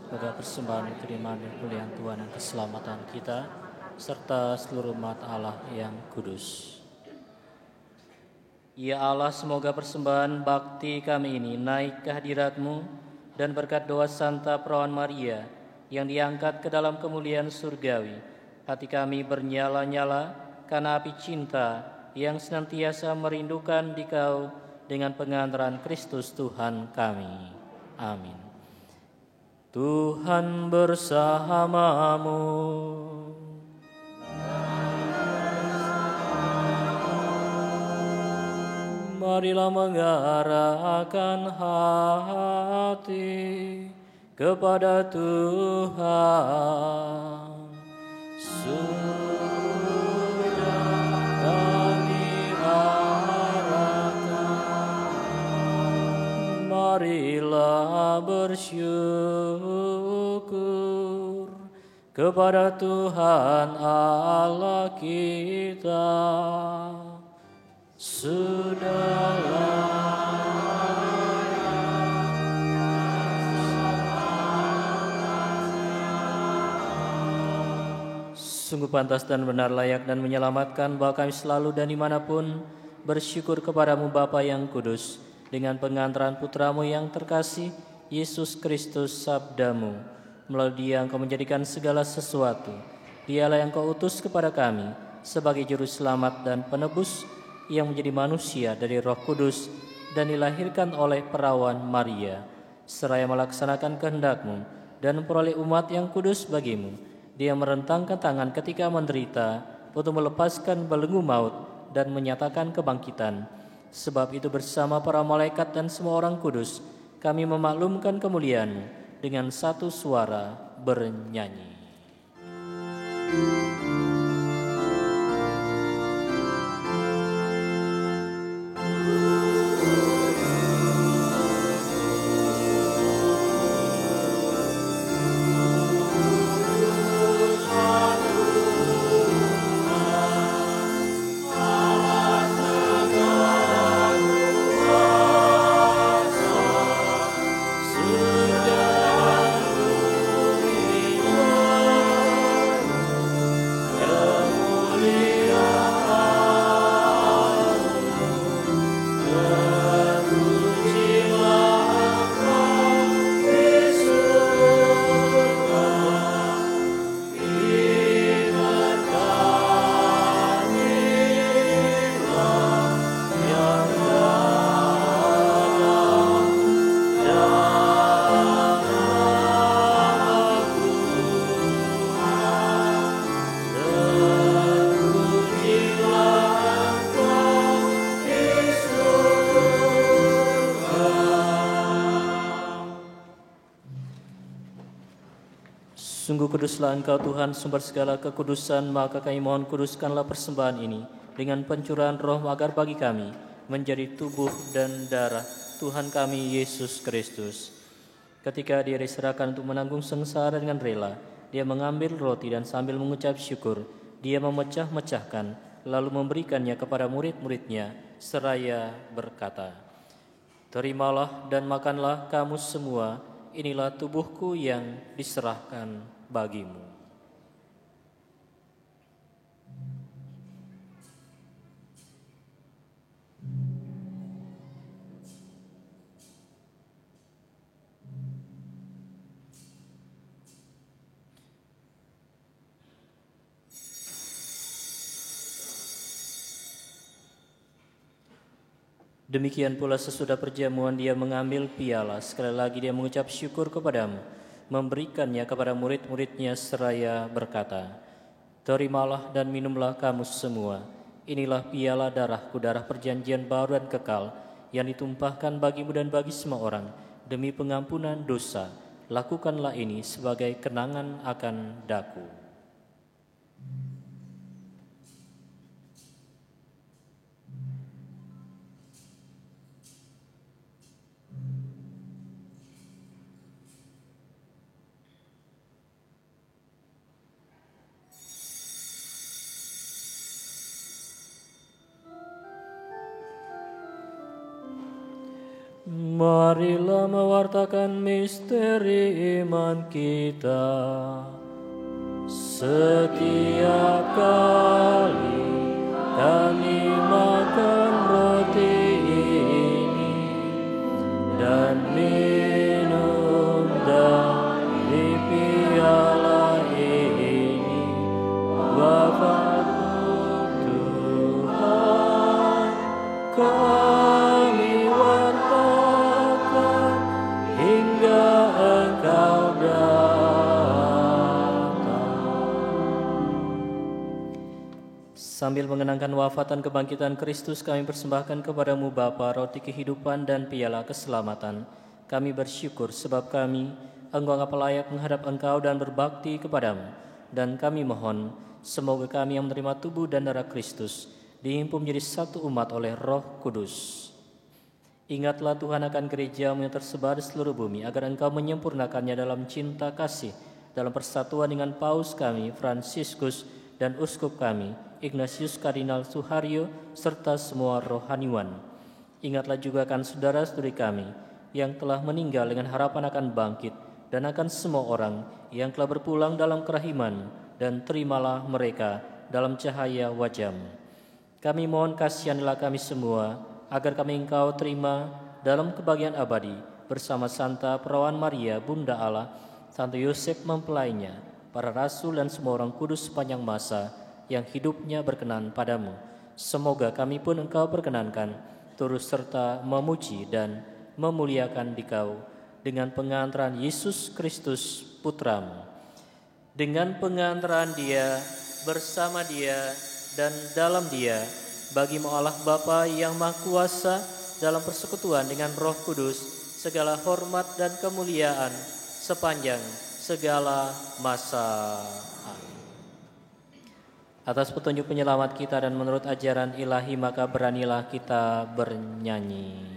Semoga persembahan itu diambil kemuliaan Tuhan dan keselamatan kita, serta seluruh umat Allah yang kudus. Ya Allah, semoga persembahan bakti kami ini naik ke hadirat-Mu dan berkat doa Santa Perawan Maria yang diangkat ke dalam kemuliaan surgawi, hati kami bernyala-nyala karena api cinta yang senantiasa merindukan Dikau dengan pengantaran Kristus Tuhan kami. Amin. Tuhan bersamamu. Marilah mengarahkan hati kepada Tuhan. Marilah bersyukur kepada Tuhan Allah kita. Sungguh pantas dan benar, layak dan menyelamatkan bahwa kami selalu dan dimanapun bersyukur kepadamu Bapa yang kudus, dengan pengantaran Putramu yang terkasih, Yesus Kristus Sabdamu. Melalui Dia Engkau menjadikan segala sesuatu. Dialah yang Kau utus kepada kami sebagai juru selamat dan penebus yang menjadi manusia dari Roh Kudus dan dilahirkan oleh perawan Maria, seraya melaksanakan kehendak-Mu dan memperoleh umat yang kudus bagi-Mu. Dia merentangkan tangan ketika menderita untuk melepaskan belenggu maut dan menyatakan kebangkitan. Sebab itu bersama para malaikat dan semua orang kudus, kami memaklumkan kemuliaan-Mu dengan satu suara bernyanyi. Sungguh kuduslah Engkau Tuhan, sumber segala kekudusan, maka kami mohon kuduskanlah persembahan ini dengan pencurahan roh agar bagi kami menjadi tubuh dan darah Tuhan kami Yesus Kristus. Ketika Dia diserahkan untuk menanggung sengsara dengan rela, Dia mengambil roti dan sambil mengucap syukur, Dia memecah-mecahkan, lalu memberikannya kepada murid-muridnya, seraya berkata, "Terimalah dan makanlah kamu semua, inilah tubuhku yang diserahkan bagimu." Demikian pula sesudah perjamuan Dia mengambil piala, sekali lagi Dia mengucap syukur kepadamu, memberikannya kepada murid-muridnya seraya berkata, "Terimalah dan minumlah kamu semua, inilah piala darahku, darah perjanjian baru dan kekal, yang ditumpahkan bagimu dan bagi semua orang, demi pengampunan dosa. Lakukanlah ini sebagai kenangan akan daku." Marilah mewartakan misteri iman kita. Setiap kali kami makan roti ini dan minum dari piala ini, Bapa Tuhan, kami wartakan hingga Engkau datang. Sambil mengenangkan wafat dan kebangkitan Kristus, kami persembahkan kepadamu Bapa roti kehidupan dan piala keselamatan. Kami bersyukur sebab kami Engkau layak menghadap Engkau dan berbakti kepadamu. Dan kami mohon, semoga kami yang menerima tubuh dan darah Kristus dihimpun menjadi satu umat oleh Roh Kudus. Ingatlah Tuhan akan gereja-Mu yang tersebar di seluruh bumi, agar Engkau menyempurnakannya dalam cinta kasih, dalam persatuan dengan Paus kami, Fransiskus, dan Uskup kami, Ignatius Kardinal Suharyo, serta semua rohaniwan. Ingatlah juga akan saudara-saudari kami yang telah meninggal dengan harapan akan bangkit, dan akan semua orang yang telah berpulang dalam kerahiman, dan terimalah mereka dalam cahaya wajah-Mu. Kami mohon kasihanilah kami semua, agar kami Engkau terima dalam kebahagiaan abadi bersama Santa Perawan Maria, Bunda Allah, Santo Yosef mempelainya, para rasul dan semua orang kudus sepanjang masa yang hidupnya berkenan padamu. Semoga kami pun Engkau perkenankan turut serta memuji dan memuliakan Dikau dengan pengantaran Yesus Kristus Putramu. Dengan pengantaran Dia, bersama Dia, dan dalam Dia, bagi-Mu Allah Bapa yang Maha Kuasa dalam persekutuan dengan Roh Kudus, segala hormat dan kemuliaan sepanjang segala masa. Amin. Atas petunjuk penyelamat kita dan menurut ajaran ilahi, maka beranilah kita bernyanyi.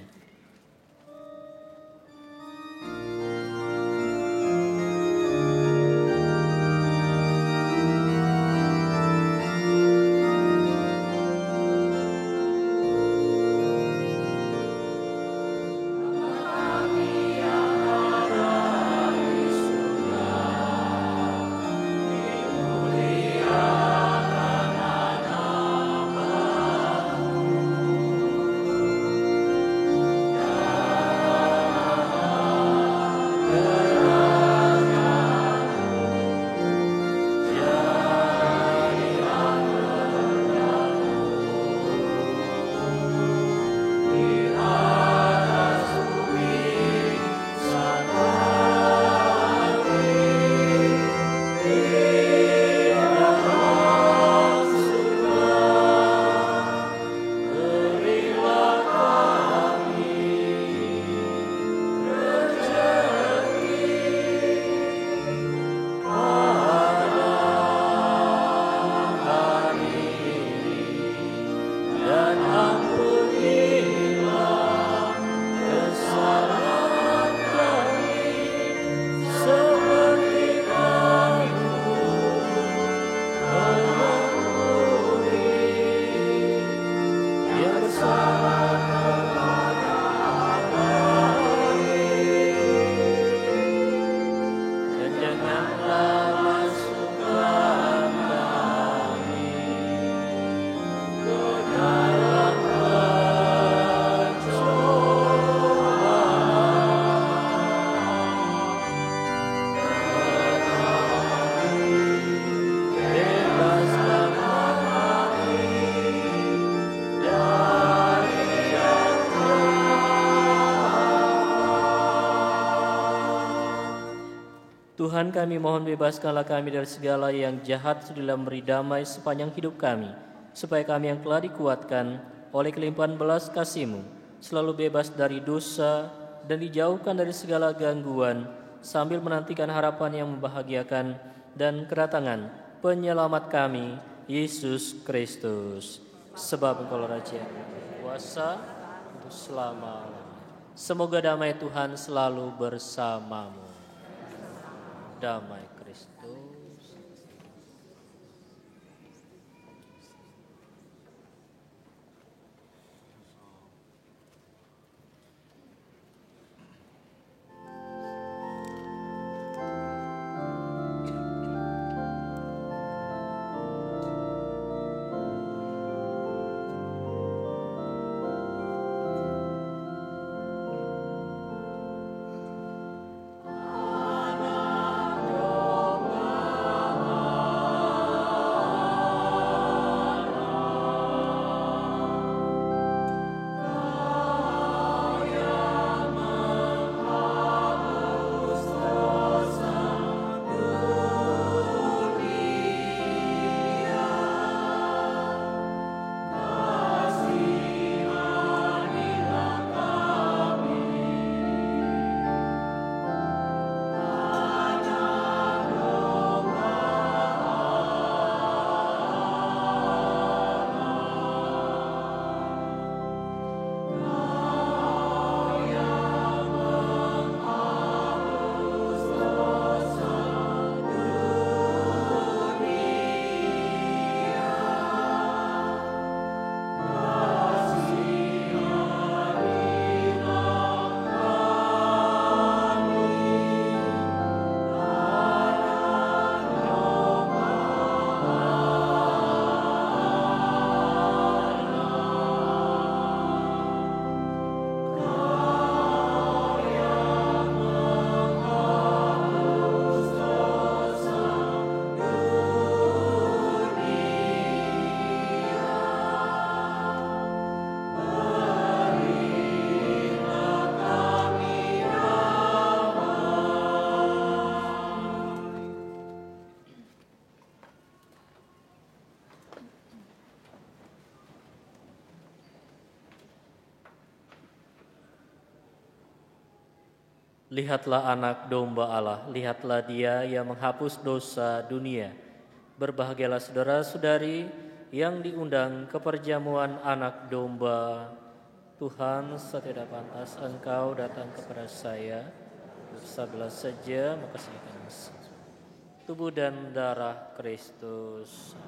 Tuhan, kami mohon bebaskanlah kami dari segala yang jahat, sudilah memberi damai sepanjang hidup kami, supaya kami yang telah dikuatkan oleh kelimpahan belas kasih-Mu selalu bebas dari dosa dan dijauhkan dari segala gangguan, sambil menantikan harapan yang membahagiakan dan kedatangan penyelamat kami, Yesus Kristus. Sebab Engkau Raja, kuasa untuk selama-lamanya. Semoga damai Tuhan selalu bersamamu. Damai Kristus. Lihatlah anak domba Allah, lihatlah dia yang menghapus dosa dunia. Berbahagialah saudara-saudari yang diundang ke perjamuan anak domba. Tuhan, setidak pantas Engkau datang kepada saya, sebelah saja maka saya akan masuk. Tubuh dan darah Kristus.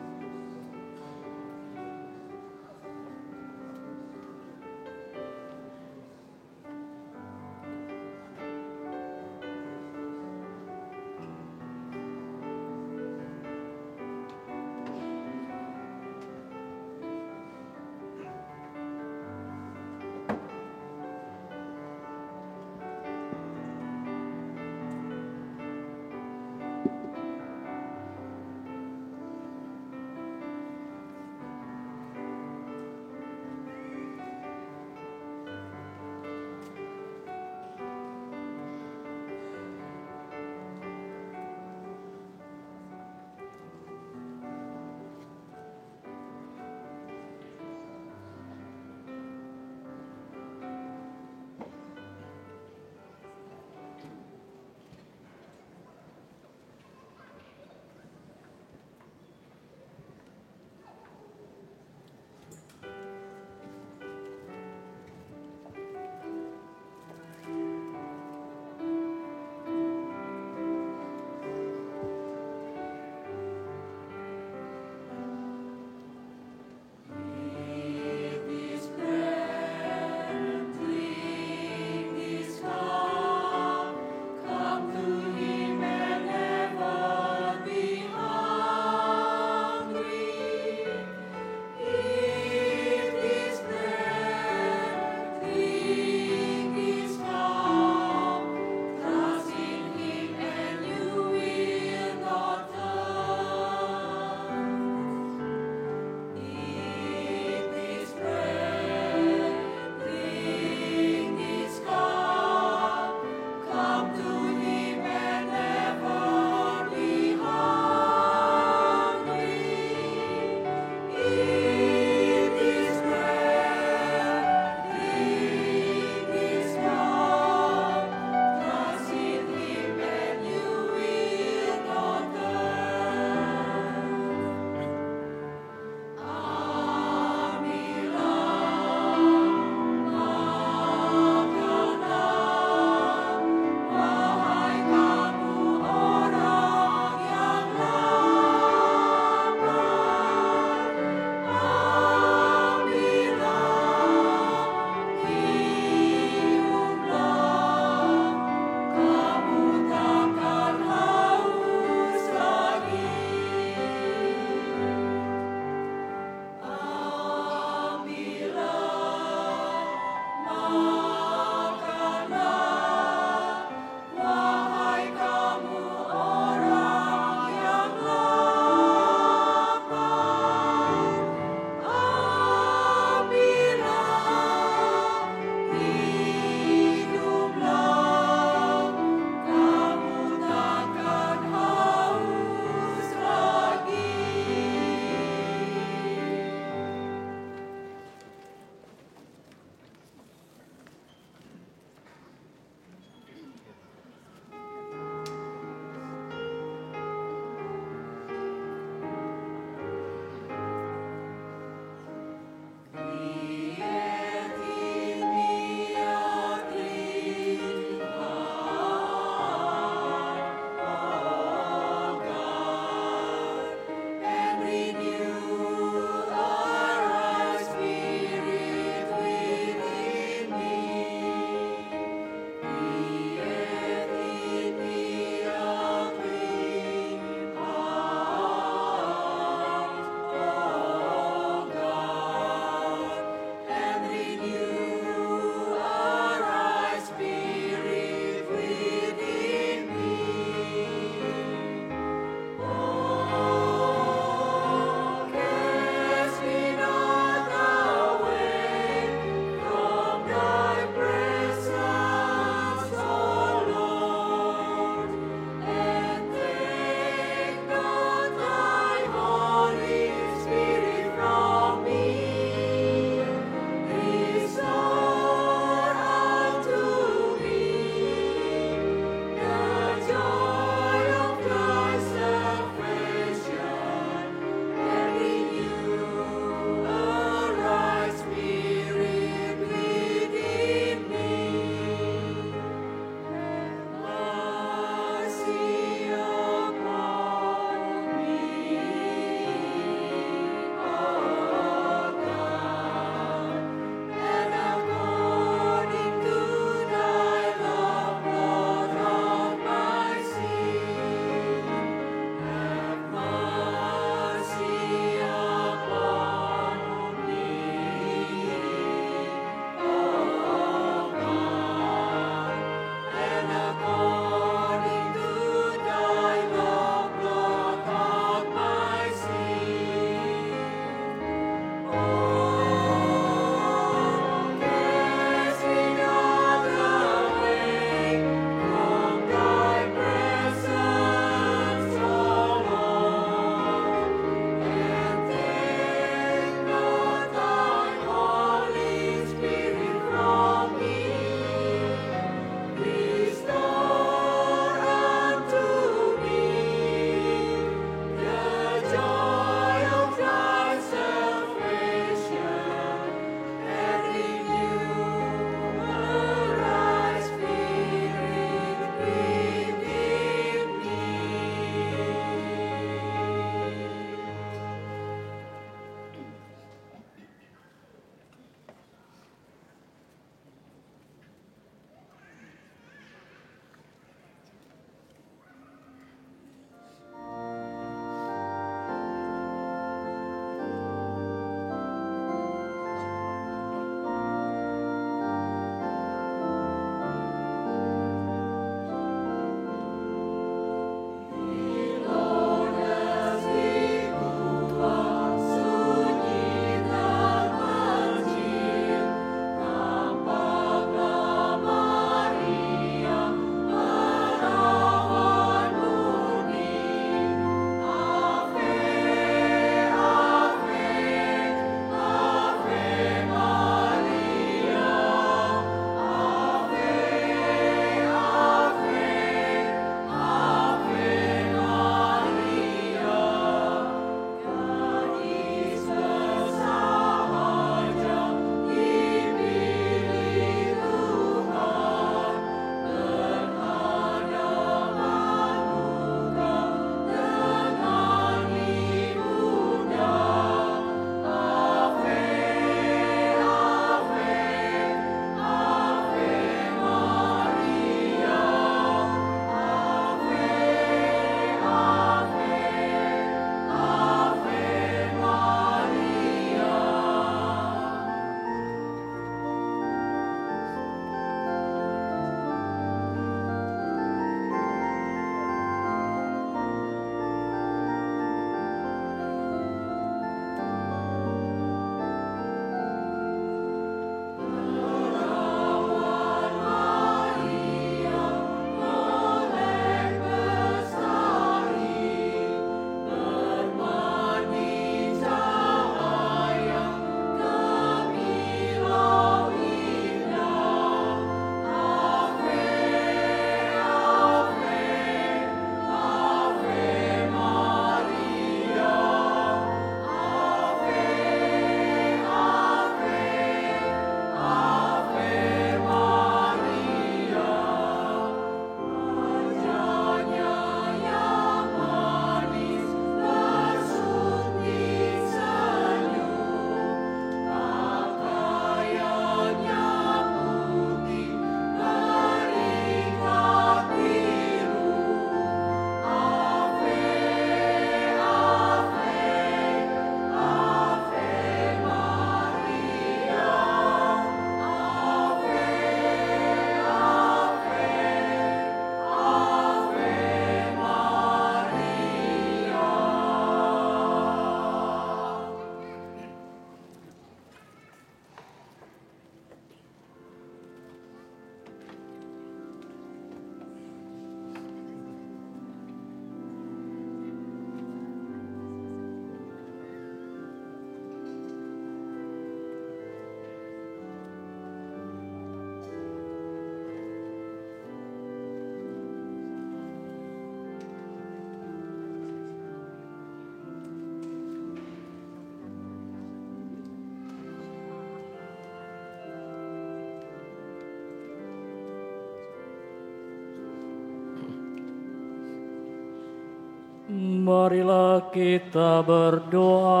Marilah kita berdoa.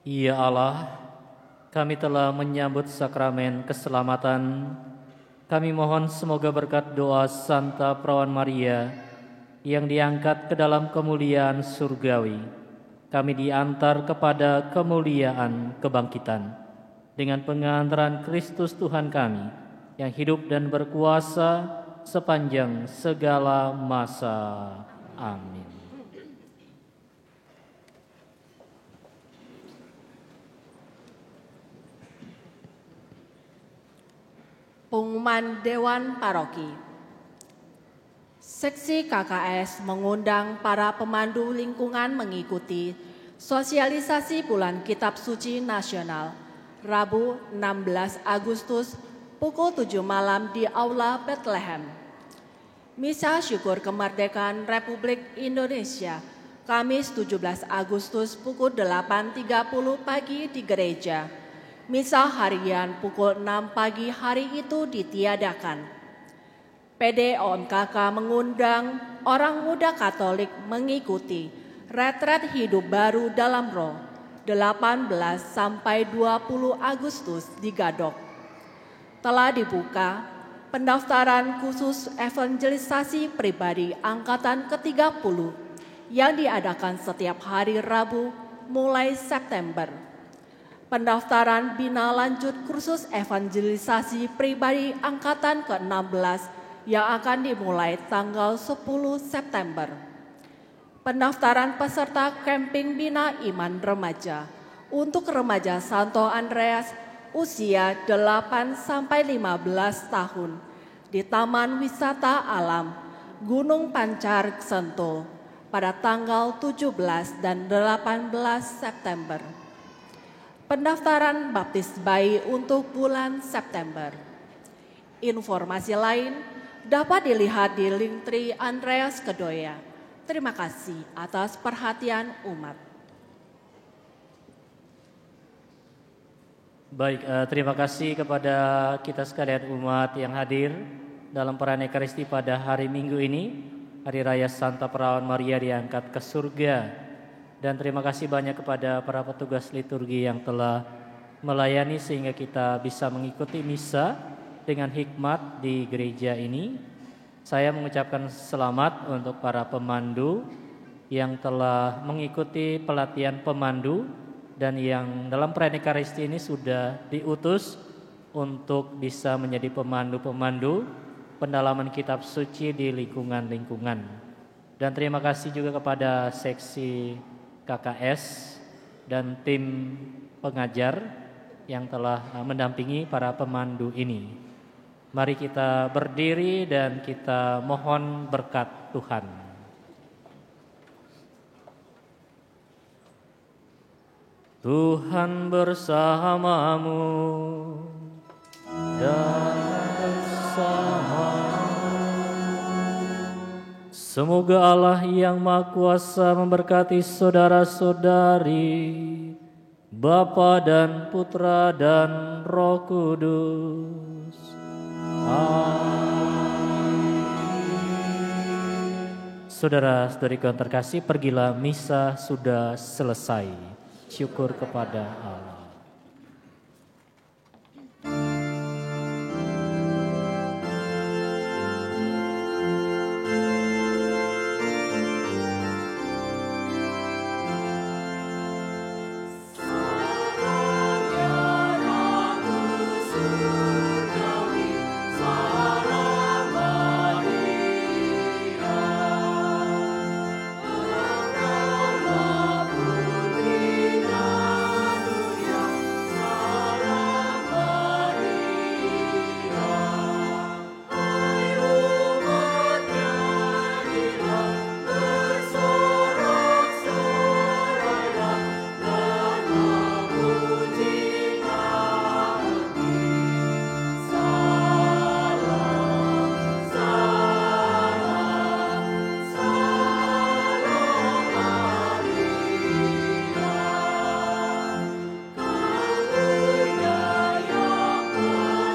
Ya Allah, kami telah menyambut sakramen keselamatan. Kami mohon semoga berkat doa Santa Perawan Maria yang diangkat ke dalam kemuliaan surgawi, kami diantar kepada kemuliaan kebangkitan dengan pengantaran Kristus Tuhan kami yang hidup dan berkuasa sepanjang segala masa. Amin. Pengumuman Dewan Paroki. Seksi KKS mengundang para pemandu lingkungan mengikuti sosialisasi Bulan Kitab Suci Nasional Rabu 16 Agustus pukul 7 malam di Aula Bethlehem. Misa Syukur Kemerdekaan Republik Indonesia Kamis 17 Agustus pukul 8.30 pagi di gereja. Misa harian pukul 6 pagi hari itu ditiadakan. PDOMKK mengundang orang muda Katolik mengikuti retret hidup baru dalam Roh 18 sampai 20 Agustus di Gadok. Telah dibuka pendaftaran khusus evangelisasi pribadi angkatan ke-30 yang diadakan setiap hari Rabu mulai September. Pendaftaran bina lanjut kursus evangelisasi pribadi angkatan ke-16 yang akan dimulai tanggal 10 September. Pendaftaran peserta camping bina iman remaja untuk remaja Santo Andreas usia 8 sampai 15 tahun di Taman Wisata Alam Gunung Pancar Sentul pada tanggal 17 dan 18 September. Pendaftaran baptis bayi untuk bulan September. Informasi lain dapat dilihat di Linktree Andreas Kedoya. Terima kasih atas perhatian umat. Baik, terima kasih kepada kita sekalian umat yang hadir dalam perayaan Ekaristi pada hari Minggu ini, Hari Raya Santa Perawan Maria diangkat ke surga. Dan terima kasih banyak kepada para petugas liturgi yang telah melayani sehingga kita bisa mengikuti misa dengan hikmat di gereja ini. Saya mengucapkan selamat untuk para pemandu yang telah mengikuti pelatihan pemandu dan yang dalam perayaan Ekaristi ini sudah diutus untuk bisa menjadi pemandu-pemandu pendalaman kitab suci di lingkungan-lingkungan. Dan terima kasih juga kepada seksi KKS dan tim pengajar yang telah mendampingi para pemandu ini. Mari kita berdiri dan kita mohon berkat Tuhan. Tuhan bersamamu dan bersamamu. Semoga Allah yang Maha Kuasa memberkati saudara-saudari, Bapa dan Putra dan Roh Kudus. Amin. Saudara-saudariku yang terkasih, pergilah, misa sudah selesai. Syukur kepada Allah.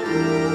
Tuhan.